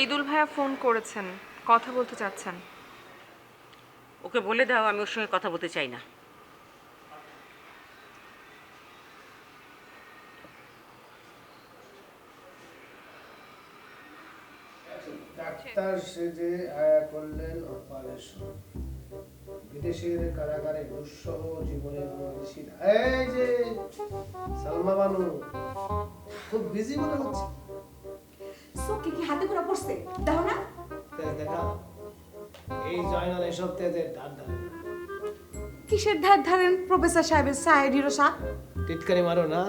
মৃদুল ভাইয়া ফোন করেছেন, কথা বলতে চাচ্ছেন। ওকে বলে দাও আমি ওর সঙ্গে কথা বলতে চাই না। ডাক্তার সেজে আয়া করলেন অপারেশন। বিদেশের কারাগারে দুঃসহ জীবনের বাংলাদেশির এই যে সালমা বানু খুব বিজি মনে হচ্ছে। চোখে কি হাতে করে পড়ছে দেখো না? তেজ দেখা এই জয়নাল এসব তেজের ধার ধারে না। কিসের ধার ধারেন প্রফেসর সাহেবের সাহেব হিরোসা? টিটকারি মারো না,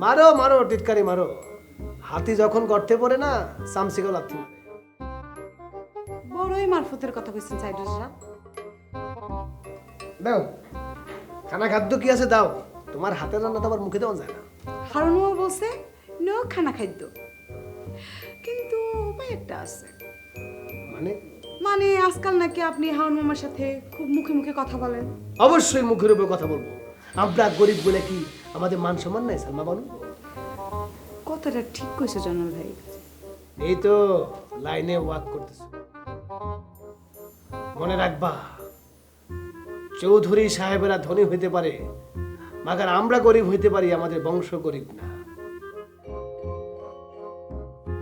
মারো মারো টিটকারি মারো। হাতি যখন গর্তে পড়ে না সামসিকো লাথি মারে। বড়ই মারফতের কথা কইছেন সাহেব হিরোসা। দাও খানা খাদ্য কি আছে দাও, তোমার হাতের রান্না তো আমার মুখে দেওয়া যায় না। হারুনও বলছে নো খানা খাদ্য, কিন্তু উপায় একটা আছে। মানে মানে আজকাল নাকি আপনি হারুন মামার সাথে খুব মুখে মুখে কথা বলেন। অবশ্যই মুখের উপর কথা বলবো। আমরা গরিব বলে কি আমাদের মান সম্মান নাই সালমা বানু? কথাটা ঠিক কইছো জনাল ভাই। এই তো লাইনে ওয়াক করতেছো। মনে রাখবা চৌধুরী সাহেবেরা ধনী হইতে পারে, মাগার আমরা গরিব হইতে পারি, আমাদের বংশ গরিব না।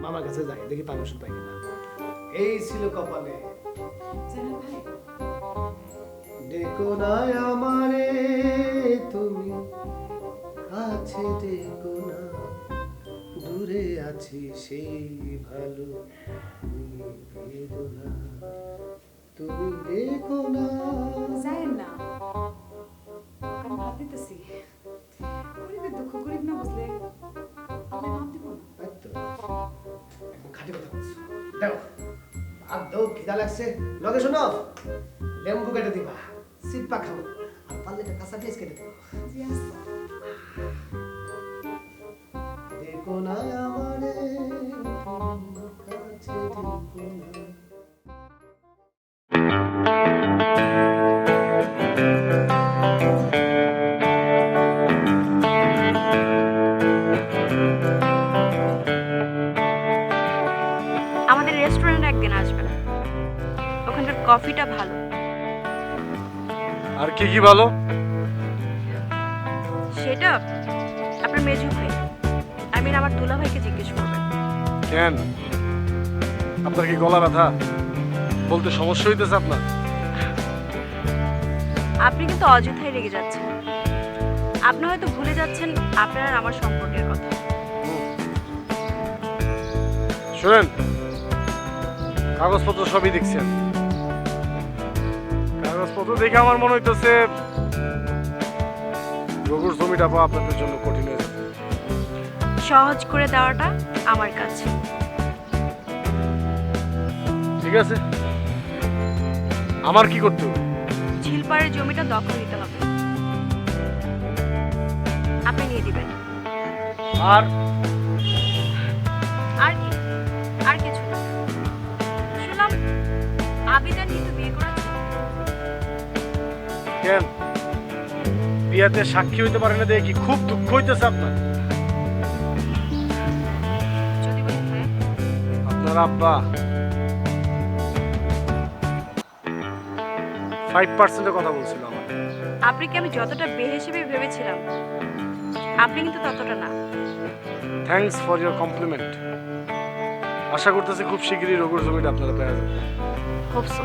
মামার কাছে যাই দেখি পারমিশন পাই কিনা। এই ছিল কপালে। জনাল ভাই দেখো না আমারে তুমি, কাছে দেখো না, দূরে আছি সেই ভালো বেদনা, তুমি দেখো না। যায়েন না, কারণ ভাত দিতেছি। গরিবের দুঃখ গরিব না বুঝলে আল্লাহ মাপ দিব না। তাই তো, একদম খাঁটি কথা বলছো। দাও ভাত দাও, খিদা লাগছে। লগে শোনো, লেম্বু কেটে দিবা, সিপ্পা খাবো, আর পারলে একটা কাঁচা পেঁয়াজ কেটে দিবা। জি আচ্ছা। দেখো না আমারে তুমি, কাছে দেখো না। আমাদের রেস্টুরেন্টে একদিন আসবেন, ওখানকার কফিটা ভালো। আর কি কি ভালো? সেটা আপনার মেজু ভাই, আমার দুলা ভাইকে জিজ্ঞেস করবেন। কেন, আপনার কি গলা ব্যথা? বলতে সমস্যা হইতেছে আপনার? আপনি কিন্তু অযথাই রেগে যাচ্ছেন। আপনি হয়তো ভুলে যাচ্ছেন আপনার আর আমার সম্পর্কের কথা। শুনেন, কাগজপত্র সবই দেখছেন। কাগজপত্র দেখে আমার মনে হইতেছে রঘুর জমিটা পাওয়া আপনাদের জন্য কঠিন হয়ে যাবে। সহজ করে দেওয়াটা আমার কাছে। ঠিক আছে, আমার কি করতে হবে? ঝিলপাড়ের জমিটা দখল নিতে হবে, আপনি নিয়ে দিবেন। আর আর কি? আর কিছু না। শুনলাম আবিদার কিন্তু বিয়ে করেছে। কেন, বিয়াতে সাক্ষী হইতে পারে না দেখে কি খুব দুঃখ হইতেছে আপনার? যদি বলি হ্যাঁ, আপনার আব্বা 5% কথা বলছিল আমার। আপনি কি আমি যতটা বেহিসেবে ভেবেছিলাম আপনি কিন্তু ততটা না। Thanks for your compliment. আশা করতেছি খুব শীঘ্রই রঘুর জমিটা আপনারা পেয়ে যাবেন। Hope so.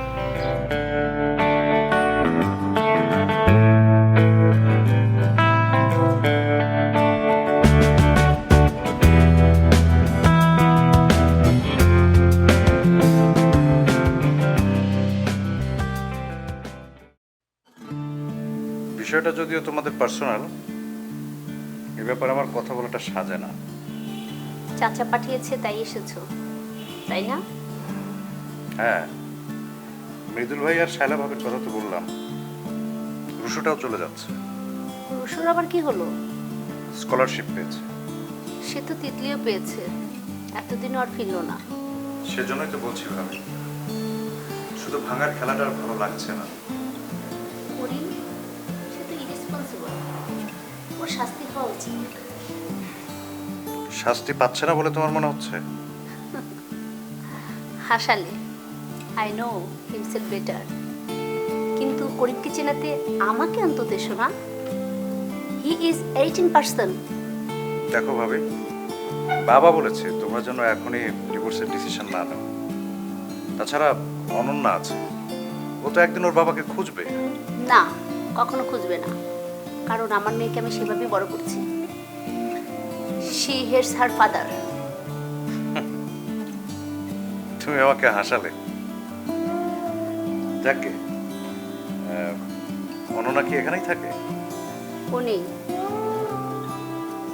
বিষয়টা যদিও তোমাদের পার্সোনাল, এ ব্যাপারে আমার কথা বলাটা সাজে না। চাচা পাঠিয়েছে তাই এসেছো, তাই না? হ্যাঁ, মৃদুল ভাই আর শায়লা ভাবের কথা তো বললাম, রুশুটাও চলে যাচ্ছে। রুশুর আবার কি হলো? স্কলারশিপ পেয়েছে। সে তো তিতলিও পেয়েছে, এতদিনও আর ফিরলো না। সেজন্যই তো বলছি ভাবি, শুধু ভাঙার খেলাটা আর ভালো লাগছে না। ওরি, সে তো ইরেসপন্সিবল, ওর শাস্তি হওয়া উচিত। শাস্তি পাচ্ছে না বলে তোমার মনে হচ্ছে? হাসালে, আই নো হিমসেলফ বেটার, কিন্তু করিমকে চেনাতে আমাকে অন্তত এসো না। He is 18%। দেখো ভাবি, বাবা বলেছে তোমরা যেন এখনই ডিভোর্সের ডিসিশন না নাও। তাছাড়া অনন্যা আছে, ও তো একদিন ওর বাবাকে খুঁজবে। না, কখনো খুঁজবে না, কারণ আমার মেয়েকে আমি সেভাবে বড় করছি। She hates her father. তুমি আমাকে হাসালে। যাকে অনন্যা কি এখানেই থাকে? ও নেই,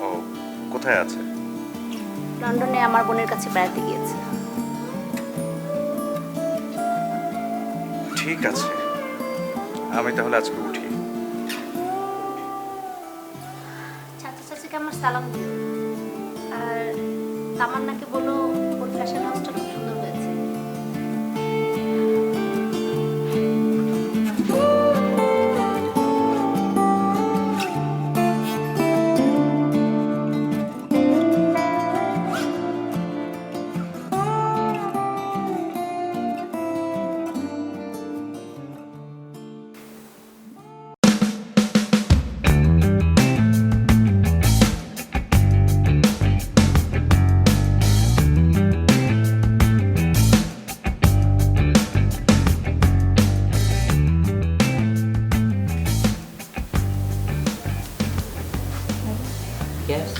ও কোথায় আছে? লন্ডনে আমার বোনের কাছে বেড়াতে গিয়েছে। ঠিক আছে, আমি তাহলে আজকে উঠি। চাচা চাচিকে আমার সালাম দিও, আর তামান্নাকে বলো ওর ফ্যাশন হাউসটা খুব সুন্দর হয়েছে। Yes.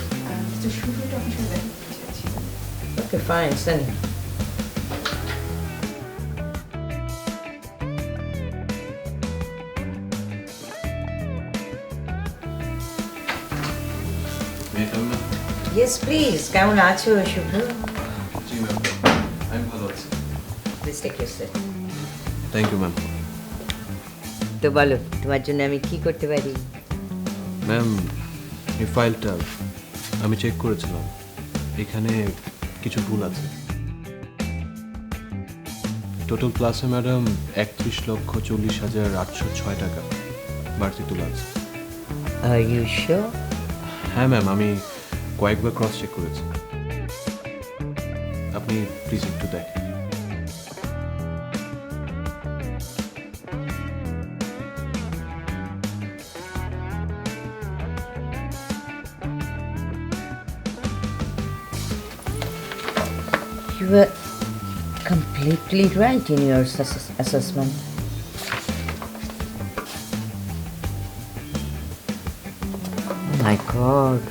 Mr. Schubert অফিসে দেখা করতে চাচ্ছি। Okay, fine. Send him. Yes, please. কেমন আছো শুভ্র? জি ম্যাম, আমি ভালো আছি। Please take your seat. Thank you ma'am. তো বলো, তোমার জন্য আমি কি করতে পারি? ম্যাম, এই ফাইলটা আমি চেক করেছিলাম, এখানে কিছু ভুল আছে। টোটাল ক্লাসে ম্যাডাম 31,40,806 টাকা বাড়তি তোলা আছে। Are you sure? হ্যাঁ ম্যাম, আমি কয়েকবার ক্রস চেক করেছি। আপনি প্লিজ একটু দেখেন। You were completely right in your assessment. Oh my God.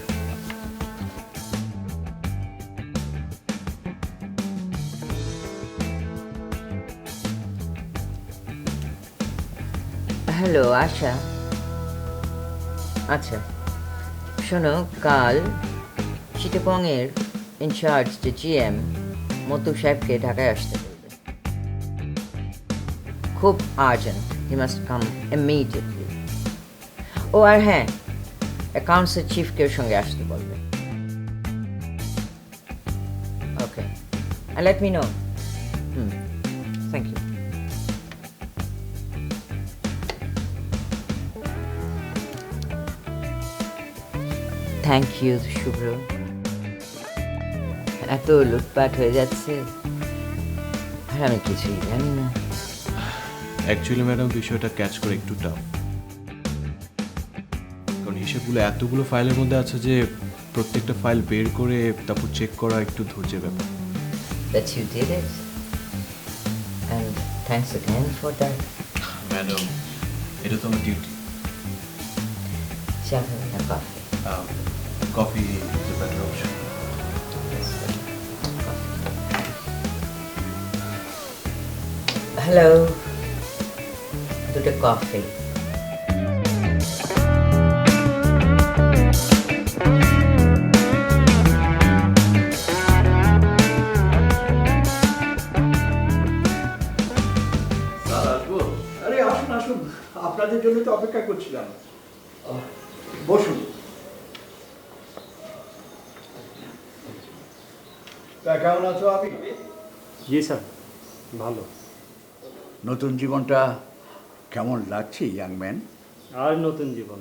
Hello Asha, আচ্ছা শোনো, কাল চিটাগংয়ের ইনচার্জ যে জিএম মতু সাহেবকে ঢাকায় আসতে বলবে। খুব urgent, he must come immediately. ও আর হ্যাঁ, অ্যাকাউন্টসের চিফকেও সঙ্গে আসতে বলবে। Okay, let me know. Thank you. Thank you Shubhro. এত লুটপাট হয়ে যাচ্ছে আর আমি কিছুই জানি না। অ্যাকচুয়ালি ম্যাডাম, বিষয়টা ক্যাচ করে একটু টাফ, কারণ হিসেবগুলো এতগুলো ফাইলের মধ্যে আছে যে প্রত্যেকটা ফাইল বের করে তারপর চেক করা একটু ধৈর্যের ব্যাপার। That you did it, and thanks again for that. Madam, এটা তো আমার ডিউটি। চা খাবে না coffee? Coffee is the better option. Hello, দুটো কফি। আরে আসুন আসুন, আপনাদের জন্য তো অপেক্ষা করছিলাম। বসুন। তা কেমন আছো আপনি? জি স্যার, ভালো। নতুন জীবনটা কেমন লাগছে ইয়াং ম্যান? আর নতুন জীবন,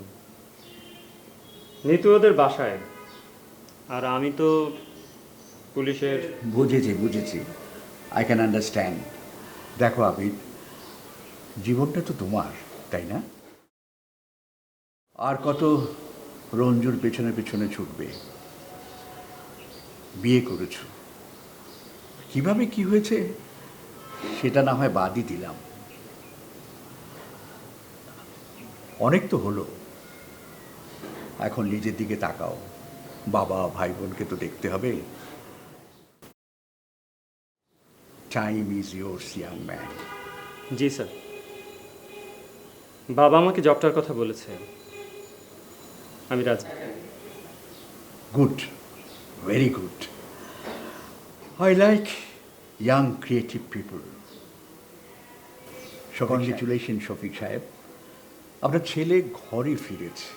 নিতু ওদের বাসায়, আর আমি তো পুলিশের। বুঝেছি বুঝেছি, আই ক্যান আন্ডারস্ট্যান্ড। দেখো আবিদ, জীবনটা তো তোমার, তাই না? আর কত রঞ্জুর পেছনে পেছনে ছুটবে? বিয়ে করেছো, কিভাবে কি হয়েছে সেটা না হয় বাদই দিলাম, অনেক তো হলো। এখন নিজের দিকে তাকাও, বাবা ভাই বোনকে তো দেখতে হবে। Time is yours young man. G sir, বাবা আমাকে জবটার কথা বলেছে, আমি রাজি। Good, very good. I like young creative people. Congratulation Shafiq সাহেব, আপনার ছেলে ঘরে ফিরেছে।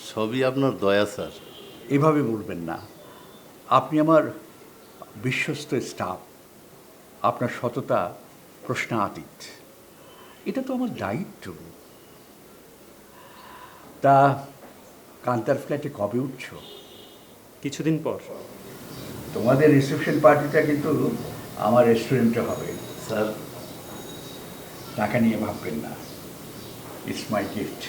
সবই আপনার দয়া স্যার। এভাবে বলবেন না, আপনি আমার বিশ্বস্ত স্টাফ, আপনার সততা প্রশ্নাতীত, এটা তো আমার দায়িত্ব। তা কান্তার ফ্ল্যাটে কবে উঠছ? কিছুদিন পর। তোমাদের রিসেপশন পার্টিটা কিন্তু আমার রেস্টুরেন্টে হবে স্যার। টাকা নিয়ে ভাববেন না, ইটস মাই গিফট।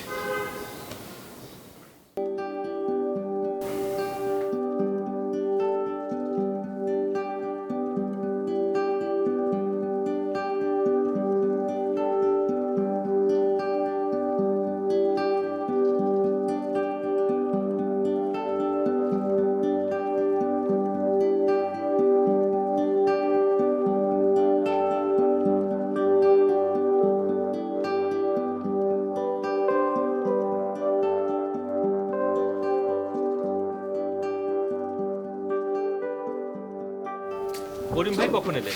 করিম ভাই কখন এলে?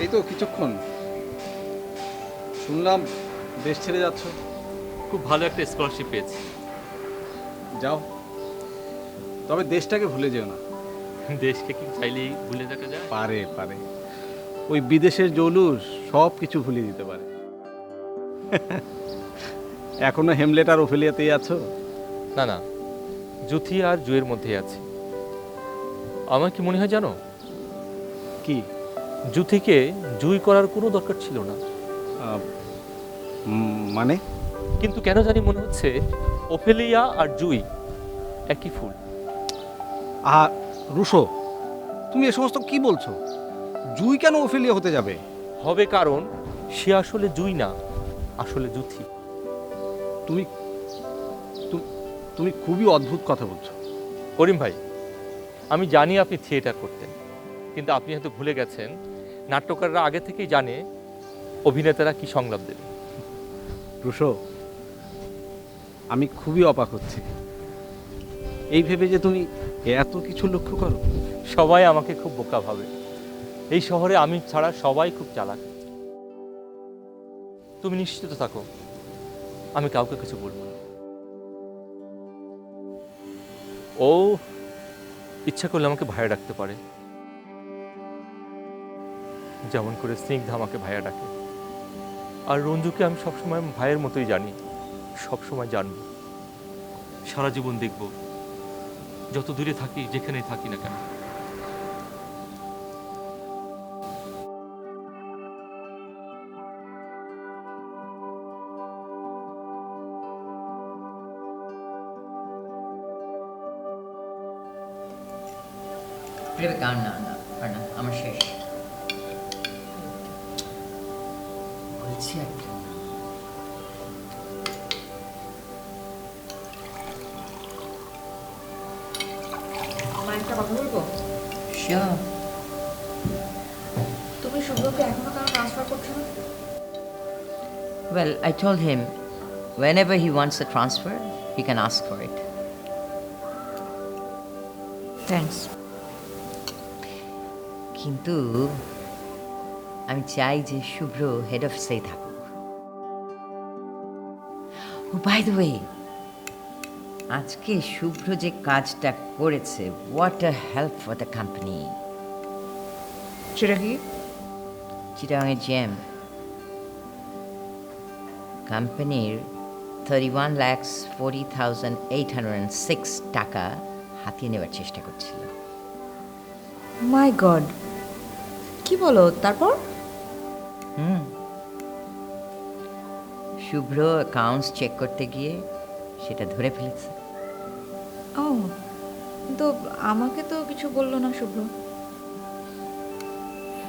এই তো কিছুক্ষণ। শুনলাম দেশ ছেড়ে যাচ্ছ। খুব ভালো একটা স্কলারশিপ পেয়েছি। যাও, তবে দেশটাকে ভুলে যেও না। দেশকে কি চাইলেই ভুলে থাকা যায়? পারে পারে, ওই বিদেশের জৌলুস সব কিছু ভুলিয়ে দিতে পারে। এখনো হেমলেট আর ওফেলিয়াতেই আছো? না না, জুথি আর জুয়ের মধ্যেই আছি। আমার কি মনে হয় জানো? কি? জুথিকে জুই করার কোনো দরকার ছিল না। মানে? কিন্তু কেন জানি মনে হচ্ছে ওফেলিয়া আর জুই একই ফুল। রুশো, তুমি এ সমস্ত কি বলছো? জুই কেন ওফেলিয়া হতে যাবে? হবে, কারণ সে আসলে জুই না, আসলে জুথি। তুমি তুমি খুবই অদ্ভুত কথা বলছো। করিম ভাই, আমি জানি আপনি থিয়েটার করতেন, কিন্তু আপনি হয়তো ভুলে গেছেন নাট্যকাররা আগে থেকেই জানে অভিনেতারা কি সংলাপ দেবে। রুশো, আমি খুবই অবাক হচ্ছি এই ভেবে যে তুমি এত কিছু লক্ষ্য করো। সবাই আমাকে খুব বোকা ভাবে। এই শহরে আমি ছাড়া সবাই খুব চালাক। তুমি নিশ্চিত থাকো, আমি কাউকে কিছু বলবো না। ও ইচ্ছা করলে আমাকে ভাইয়া ডাকতে পারে, যেমন করে স্নিগ্ধা আমাকে ভাইয়া ডাকে। আর রঞ্জুকে আমি সবসময় ভাইয়ের মতোই জানি, সবসময় জানবো, সারা জীবন দেখব, যত দূরে থাকি, যেখানেই থাকি না কেন। না না না না, আমার শেষ। বলছি একটা একটা কথা বলবো? Sure. তুমি শুভ্রকে এখনো কেন ট্রান্সফার করছো না? Well, I told him whenever he wants a transfer, he can ask for it. Thanks. কিন্তু আমি চাই যে শুভ্র হেড অফিসেই থাকুক। ও বাই দ্য ওয়ে, আজকে শুভ্র যে কাজটা করেছে, what a help for the company. সেটা কি? চিটাগাংয়ের জ্যাম কোম্পানির 31,40,806 টাকা হাতিয়ে নেওয়ার চেষ্টা করছিল। মাই গড, কি বলো তারপর? শুভ্র অ্যাকাউন্টস চেক করতে গিয়ে সেটা ধরে ফেলেছে। ও, তো আমাকে তো কিছু বললো না শুভ্র।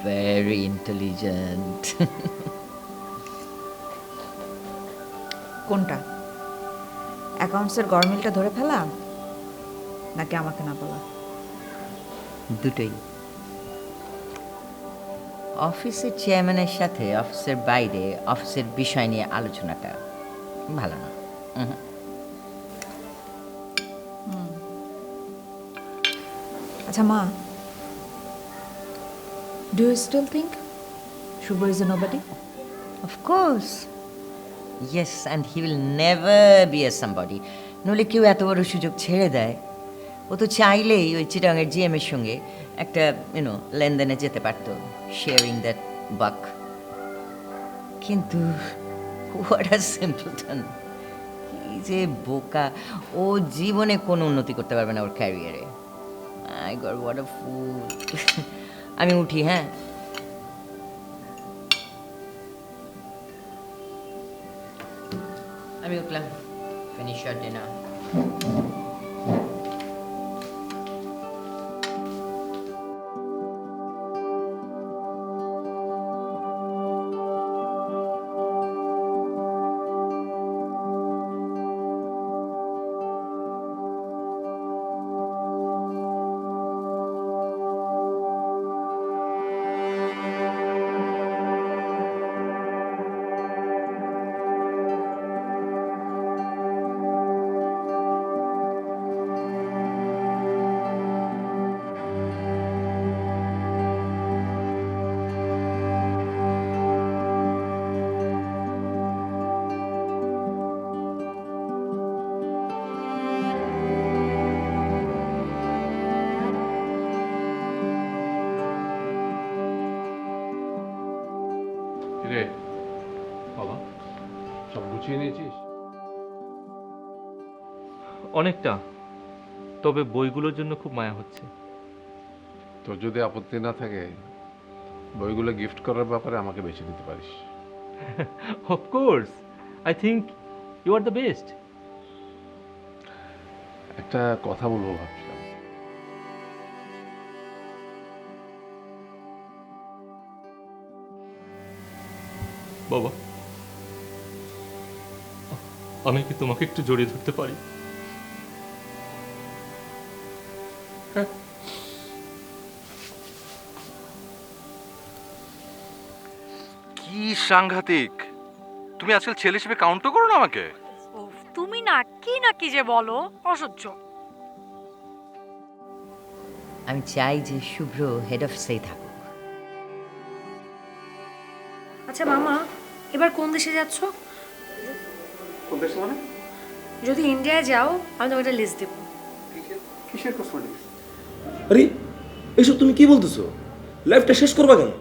Very intelligent. কোনটা, অ্যাকাউন্টসের গরমিলটা ধরে ফেলা নাকি আমাকে না বলা? দুটোই। অফিসের চেয়ারম্যানের সাথে অফিসের বাইরে অফিসের বিষয় নিয়ে আলোচনাটা ভালো না। আচ্ছা মা, do you still think Shubhro is a nobody? Of course. Yes, and he will never be a somebody. নইলে কেউ এত বড় সুযোগ ছেড়ে দেয়? ও তো চাইলেই ওই চিটাঙের জিএম এর সঙ্গে একটা লেনদেনে যেতে পারতো, শেয়ারিং দ্যাট বাক। কিন্তু হোয়াট আ সিম্পলটন, কি যে বোকা! ও জীবনে কোনো উন্নতি করতে পারবে না ওর ক্যারিয়ারে। মাই গড, হোয়াট আ ফুল! আমি উঠি, হ্যাঁ? আমি উঠলাম। Finish your dinner. রে বাবা, সব গুছিয়ে নিয়েছিস? অনেকটা, তবে বইগুলোর জন্য খুব মায়া হচ্ছে। তোর যদি আপত্তি না থাকে বইগুলো গিফট করার ব্যাপারে আমাকে বেছে নিতে পারিস। Of course, I think you are the best. একটা কথা বলবো ভাবছিলাম। বাবা, আমি কি তোমাকে একটু জড়িয়ে ধরতে পারি? হ্যাঁ। কি সাংঘাতিক! তুমি আজকাল ছেলে হিসেবে কাউন্টও করো না আমাকে। তুমি না কি যে বলো, অসহ্য। আমি চাই যে শুভ্র হেড অফিসেই থাকুক। আচ্ছা মামা, এবার কোন দেশে যাচ্ছ? কোন দেশে মানে? যদি ইন্ডিয়ায় যাও আমি তোমাকে একটা লিস্ট দেবো। কিসের কসমেটিক্স? আরে এইসব তুমি কি বলতেছো? লাইফটা শেষ করবা কেন?